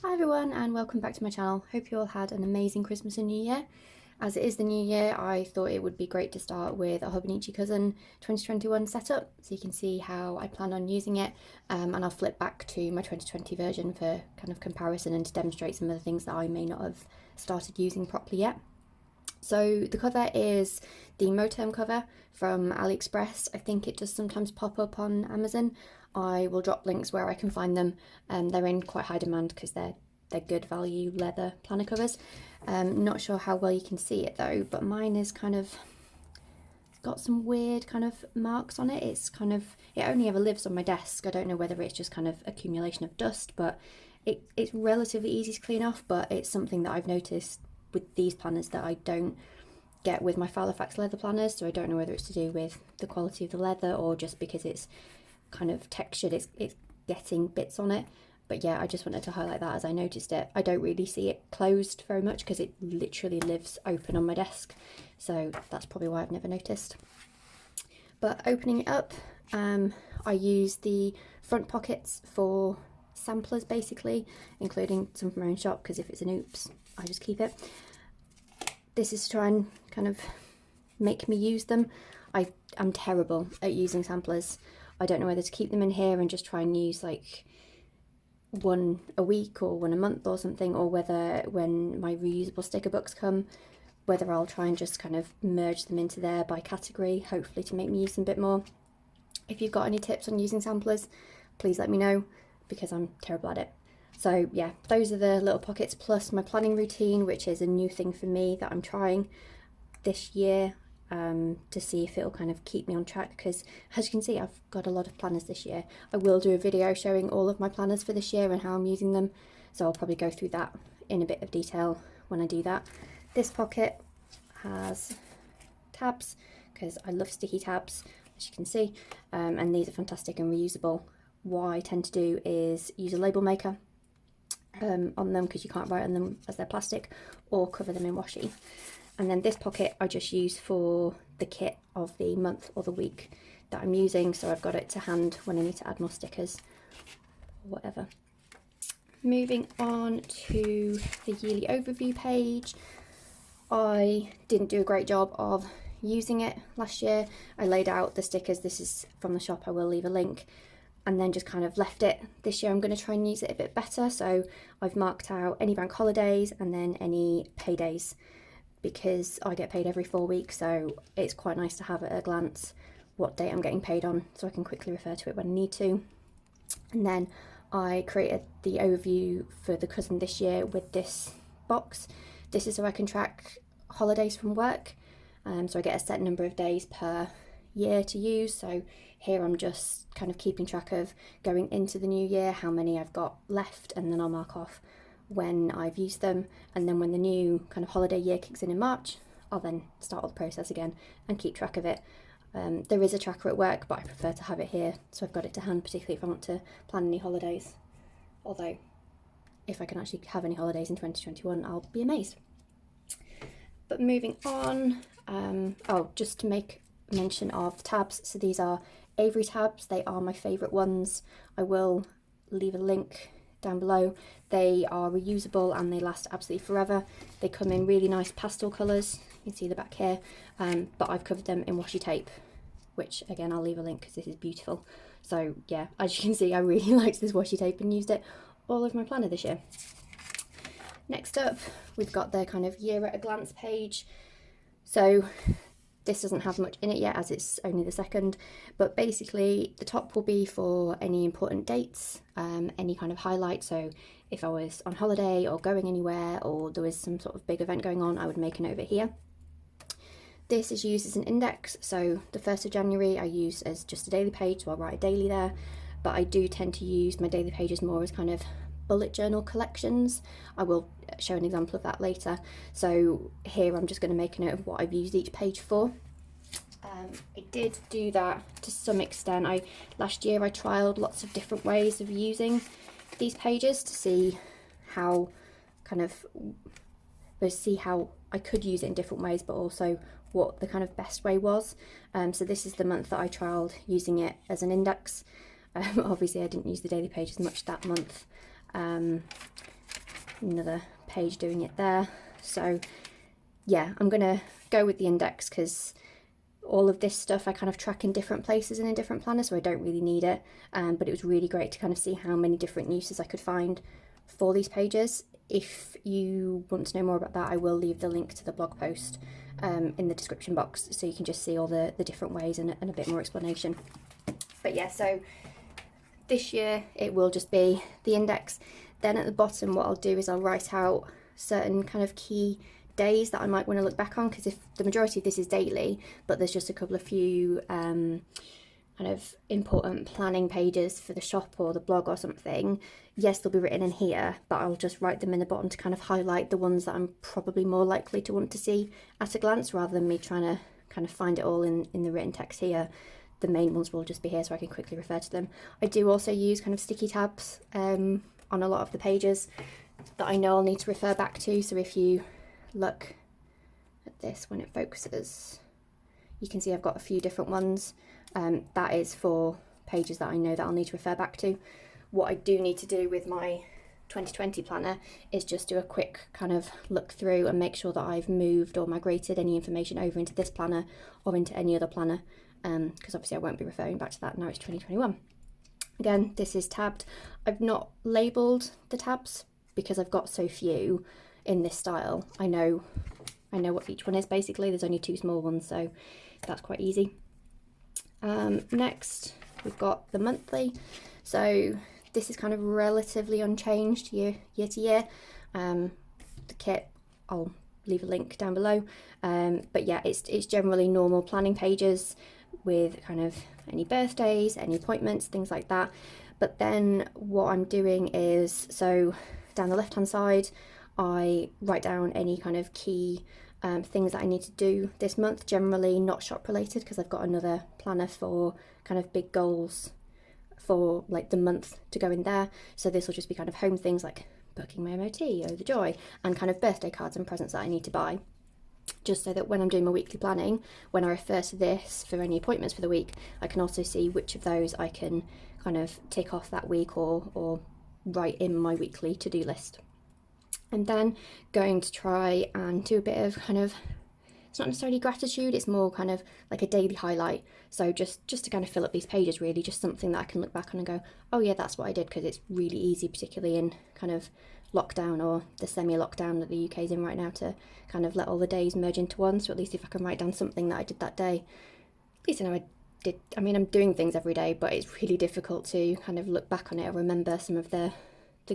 Hi everyone and welcome back to my channel. Hope you all had an amazing Christmas and New Year. As it is the new year, I thought it would be great to start with a Hobonichi Cousin 2021 setup so you can see how I plan on using it, and I'll flip back to my 2020 version for kind of comparison and to demonstrate some of the things that I may not have started using properly yet. So the cover is the Moterm cover from AliExpress. I think it does sometimes pop up on Amazon. I will drop links where I can find them. They're in quite high demand because they're good value leather planner covers. Not sure how well you can see it though, but mine is kind of got some weird kind of marks on it. It's kind of, it only ever lives on my desk. I don't know whether it's just kind of accumulation of dust, but it's relatively easy to clean off, but it's something that I've noticed with these planners that I don't get with my Halifax leather planners. So I don't know whether it's to do with the quality of the leather or just because it's kind of textured, it's getting bits on it. But yeah, I just wanted to highlight that as I noticed it. I don't really see it closed very much because it literally lives open on my desk, so that's probably why I've never noticed. But opening it up, I use the front pockets for samplers basically, including some from my own shop, because if it's an oops, I just keep it. This is to try and kind of make me use them. I'm terrible at using samplers. I don't know whether to keep them in here and just try and use like one a week or one a month or something, or whether when my reusable sticker books come, whether I'll try and just kind of merge them into there by category, hopefully to make me use them a bit more. If you've got any tips on using samplers, please let me know because I'm terrible at it. So yeah, those are the little pockets plus my planning routine, which is a new thing for me that I'm trying this year, to see if it'll kind of keep me on track, because as you can see I've got a lot of planners this year. I will do a video showing all of my planners for this year and how I'm using them, so I'll probably go through that in a bit of detail when I do that. This pocket has tabs because I love sticky tabs, as you can see, and these are fantastic and reusable. What I tend to do is use a label maker on them because you can't write on them as they're plastic, or cover them in washi. And then this pocket I just use for the kit of the month or the week that I'm using, so I've got it to hand when I need to add more stickers or whatever. Moving on to the yearly overview page, I didn't do a great job of using it last year. I laid out the stickers, this is from the shop, I will leave a link, and then just kind of left it. This year I'm going to try and use it a bit better, so I've marked out any bank holidays and then any paydays, because I get paid every 4 weeks, so it's quite nice to have at a glance what date I'm getting paid on, so I can quickly refer to it when I need to. And then I created the overview for the cousin this year with this box. This is so I can track holidays from work, so I get a set number of days per year to use. So here I'm just kind of keeping track of going into the new year, how many I've got left, and then I'll mark off when I've used them, and then when the new kind of holiday year kicks in March, I'll then start all the process again and keep track of it. There is a tracker at work, but I prefer to have it here, so I've got it to hand, particularly if I want to plan any holidays. Although, if I can actually have any holidays in 2021, I'll be amazed. But moving on, oh, just to make mention of the tabs, so these are Avery tabs, they are my favourite ones. I will leave a link down below. They are reusable and they last absolutely forever. They come in really nice pastel colours, you can see the back here, but I've covered them in washi tape, which again I'll leave a link because this is beautiful. So yeah, as you can see I really liked this washi tape and used it all over my planner this year. Next up we've got the kind of year at a glance page. So this doesn't have much in it yet as it's only the 2nd, but basically the top will be for any important dates, any kind of highlight. So if I was on holiday or going anywhere, or there was some sort of big event going on, I would make a note of it here. This is used as an index, so the 1st of January I use as just a daily page, so I'll write a daily there, but I do tend to use my daily pages more as kind of bullet journal collections. I will show an example of that later. So here I'm just going to make a note of what I've used each page for. I did do that to some extent. Last year I trialed lots of different ways of using these pages to see how how I could use it in different ways, but also what the kind of best way was. So this is the month that I trialed using it as an index. Obviously I didn't use the daily page as much that month. another page doing it there. So yeah, I'm gonna go with the index because all of this stuff I kind of track in different places and in different planners, so I don't really need it. But it was really great to kind of see how many different uses I could find for these pages. If you want to know more about that, I will leave the link to the blog post in the description box, so you can just see all the different ways and a bit more explanation. But yeah, so this year it will just be the index. Then at the bottom what I'll do is I'll write out certain kind of key days that I might want to look back on, because if the majority of this is daily, but there's just a couple of few kind of important planning pages for the shop or the blog or something, yes, they'll be written in here, but I'll just write them in the bottom to kind of highlight the ones that I'm probably more likely to want to see at a glance, rather than me trying to kind of find it all in the written text here. The main ones will just be here so I can quickly refer to them. I do also use kind of sticky tabs on a lot of the pages that I know I'll need to refer back to. So if you look at this when it focuses, you can see I've got a few different ones. That is for pages that I know that I'll need to refer back to. What I do need to do with my 2020 planner is just do a quick kind of look through and make sure that I've moved or migrated any information over into this planner or into any other planner, because obviously I won't be referring back to that now it's 2021. Again, this is tabbed. I've not labelled the tabs because I've got so few in this style. I know what each one is basically. There's only 2 small ones, so that's quite easy. Next we've got the monthly. So this is kind of relatively unchanged year to year. The kit, I'll leave a link down below. But yeah, it's generally normal planning pages with kind of any birthdays, any appointments, things like that. But then what I'm doing is, so down the left hand side I write down any kind of key things that I need to do this month, generally not shop related, because I've got another planner for kind of big goals for like the month to go in there. So this will just be kind of home things like booking my MOT, oh the joy, and kind of birthday cards and presents that I need to buy, just so that when I'm doing my weekly planning, when I refer to this for any appointments for the week, I can also see which of those I can kind of tick off that week or write in my weekly to-do list. I'm then going to try and do a bit of kind of, it's not necessarily gratitude, it's more kind of like a daily highlight. So just to kind of fill up these pages, really, just something that I can look back on and go, oh yeah, that's what I did, because it's really easy, particularly in kind of lockdown or the semi-lockdown that the UK is in right now, to kind of let all the days merge into one. So at least if I can write down something that I did that day, at least I know I did. I mean, I'm doing things every day, but it's really difficult to kind of look back on it or remember some of the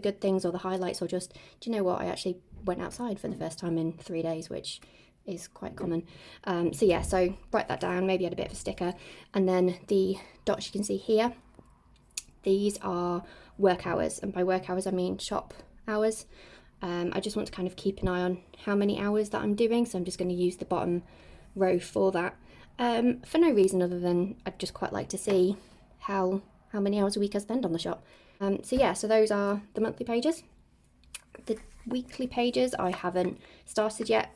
good things or the highlights, or just, do you know what, I actually went outside for the first time in 3 days, which is quite common. So yeah, so write that down, maybe add a bit of a sticker. And then the dots you can see here, these are work hours, and by work hours I mean shop hours. I just want to kind of keep an eye on how many hours that I'm doing, so I'm just going to use the bottom row for that, for no reason other than I'd just quite like to see how many hours a week I spend on the shop. So yeah, so those are the monthly pages. The weekly pages I haven't started yet,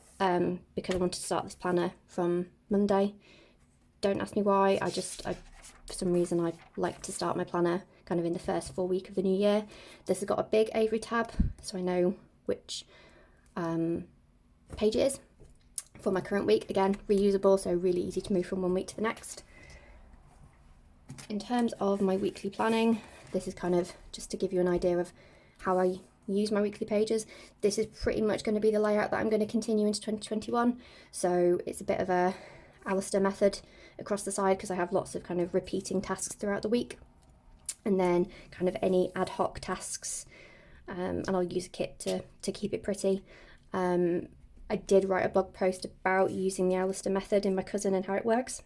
because I wanted to start this planner from Monday. Don't ask me why, I for some reason I like to start my planner kind of in the first full week of the new year. This has got a big Avery tab, so I know which page it is for my current week. Again, reusable, so really easy to move from one week to the next. In terms of my weekly planning, this is kind of just to give you an idea of how I use my weekly pages. This is pretty much going to be the layout that I'm going to continue into 2021. So it's a bit of a Alistair method across the side, because I have lots of kind of repeating tasks throughout the week, and then kind of any ad hoc tasks, and I'll use a kit to keep it pretty. I did write a blog post about using the Alistair method in my cousin and how it works,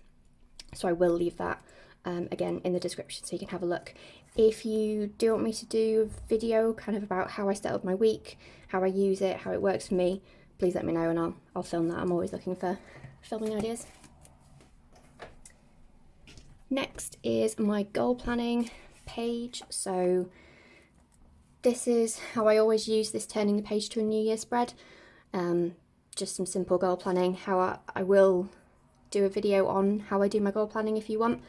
so I will leave that again in the description so you can have a look. If you do want me to do a video kind of about how I set up my week, how I use it, how it works for me, please let me know and I'll film that. I'm always looking for filming ideas. Next is my goal planning page. So this is how I always use this turning the page to a New Year spread. Just some simple goal planning. How I will do a video on how I do my goal planning if you want.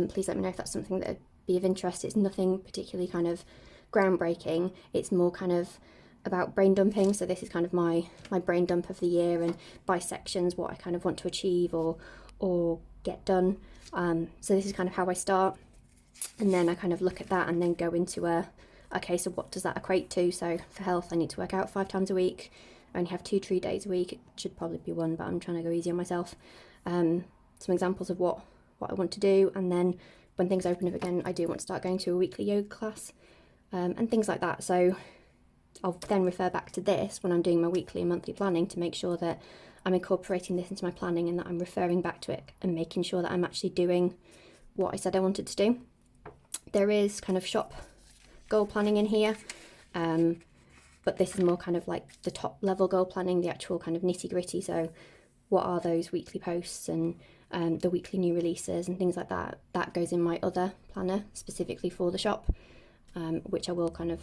Please let me know if that's something that would be of interest. It's nothing particularly kind of groundbreaking. It's more kind of about brain dumping. So this is kind of my brain dump of the year, and by sections what I kind of want to achieve or get done. So this is kind of how I start, and then I kind of look at that and then go into okay, so what does that equate to? So for health, I need to work out 5 times a week. I only have 2 treat days a week. It should probably be 1, but I'm trying to go easy on myself. Some examples of what I want to do, and then when things open up again, I do want to start going to a weekly yoga class, and things like that. So I'll then refer back to this when I'm doing my weekly and monthly planning to make sure that I'm incorporating this into my planning, and that I'm referring back to it and making sure that I'm actually doing what I said I wanted to do. There is kind of shop goal planning in here, but this is more kind of like the top level goal planning, the actual kind of nitty gritty. So what are those weekly posts and the weekly new releases and things like that. That goes in my other planner specifically for the shop, which I will kind of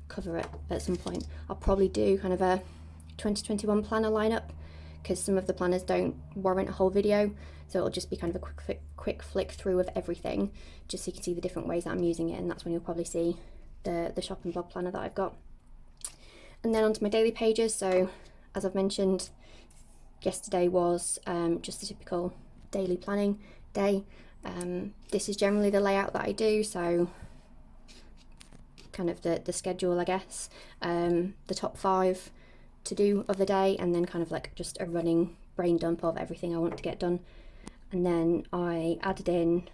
cover it at some point. I'll probably do kind of a 2021 planner lineup, because some of the planners don't warrant a whole video, so it'll just be kind of a quick flick through of everything, just so you can see the different ways that I'm using it, and that's when you'll probably see the shop and blog planner that I've got. And then onto my daily pages. So as I've mentioned, yesterday was just the typical daily planning day. This is generally the layout that I do, so kind of the schedule, I guess, the top 5 to do of the day, and then kind of like just a running brain dump of everything I want to get done. And then I added in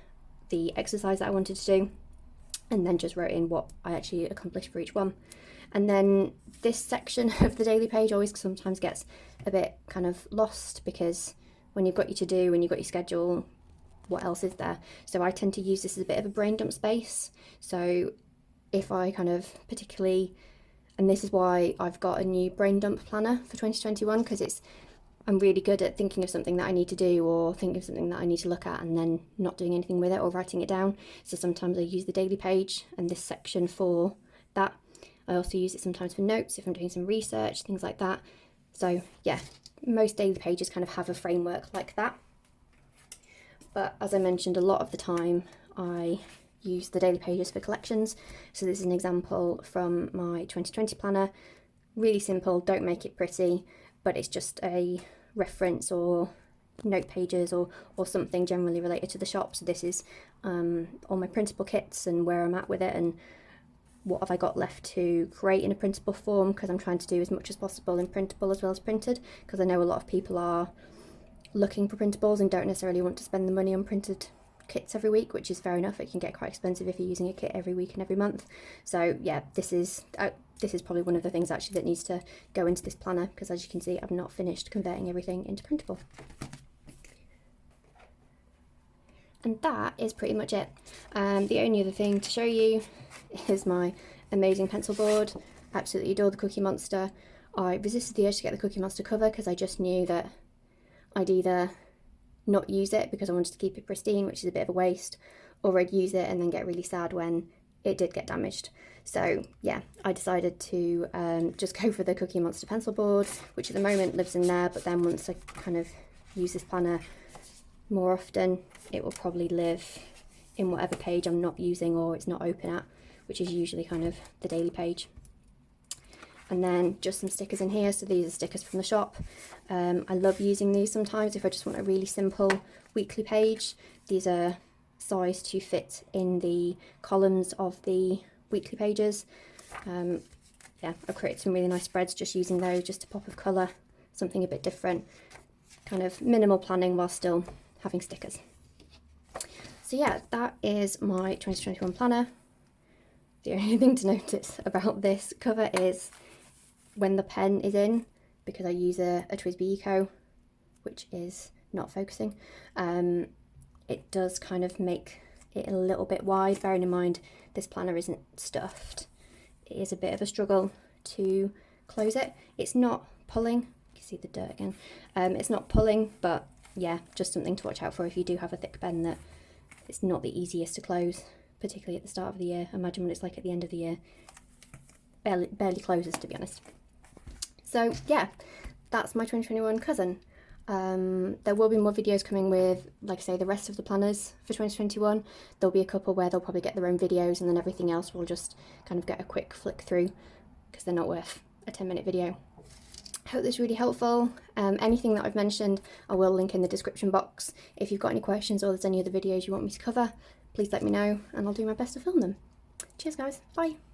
the exercise that I wanted to do, and then just wrote in what I actually accomplished for each one. And then this section of the daily page always sometimes gets a bit kind of lost, because when you've got your to-do and you've got your schedule, what else is there? So I tend to use this as a bit of a brain dump space. So if I kind of particularly, and this is why I've got a new brain dump planner for 2021, because I'm really good at thinking of something that I need to do, or thinking of something that I need to look at and then not doing anything with it or writing it down. So sometimes I use the daily page and this section for that. I also use it sometimes for notes if I'm doing some research, things like that. So yeah, most daily pages kind of have a framework like that. But as I mentioned, a lot of the time I use the daily pages for collections. So this is an example from my 2020 planner. Really simple, don't make it pretty, but it's just a reference or note pages or something generally related to the shop. So this is all my printable kits and where I'm at with it, and what have I got left to create in a printable form, because I'm trying to do as much as possible in printable as well as printed, because I know a lot of people are looking for printables and don't necessarily want to spend the money on printed kits every week, which is fair enough. It can get quite expensive if you're using a kit every week and every month. So yeah, this is probably one of the things actually that needs to go into this planner, because as you can see, I've not finished converting everything into printable. And that is pretty much it. The only other thing to show you is my amazing pencil board. Absolutely adore the Cookie Monster. I resisted the urge to get the Cookie Monster cover because I just knew that I'd either not use it because I wanted to keep it pristine, which is a bit of a waste, or I'd use it and then get really sad when it did get damaged. So yeah, I decided to just go for the Cookie Monster pencil board, which at the moment lives in there, but then once I kind of use this planner more often, it will probably live in whatever page I'm not using or it's not open at, which is usually kind of the daily page. And then just some stickers in here. So these are stickers from the shop. I love using these sometimes if I just want a really simple weekly page. These are sized to fit in the columns of the weekly pages. Yeah, I've created some really nice spreads just using those, just a pop of colour, something a bit different, kind of minimal planning while still having stickers. So yeah, that is my 2021 planner. The only thing to notice about this cover is when the pen is in, because I use a TWSBI Eco, which is not focusing, it does kind of make it a little bit wide. Bearing in mind this planner isn't stuffed, it is a bit of a struggle to close it. It's not pulling, you can see the dirt again, it's not pulling, but yeah, just something to watch out for if you do have a thick pen, that it's not the easiest to close, particularly at the start of the year. Imagine what it's like at the end of the year. Barely closes, to be honest. So yeah, that's my 2021 cousin. There will be more videos coming with, like I say, the rest of the planners for 2021. There'll be a couple where they'll probably get their own videos, and then everything else will just kind of get a quick flick through, because they're not worth a 10-minute video. I hope this is really helpful. Anything that I've mentioned I will link in the description box. If you've got any questions or there's any other videos you want me to cover, please let me know and I'll do my best to film them. Cheers guys, bye!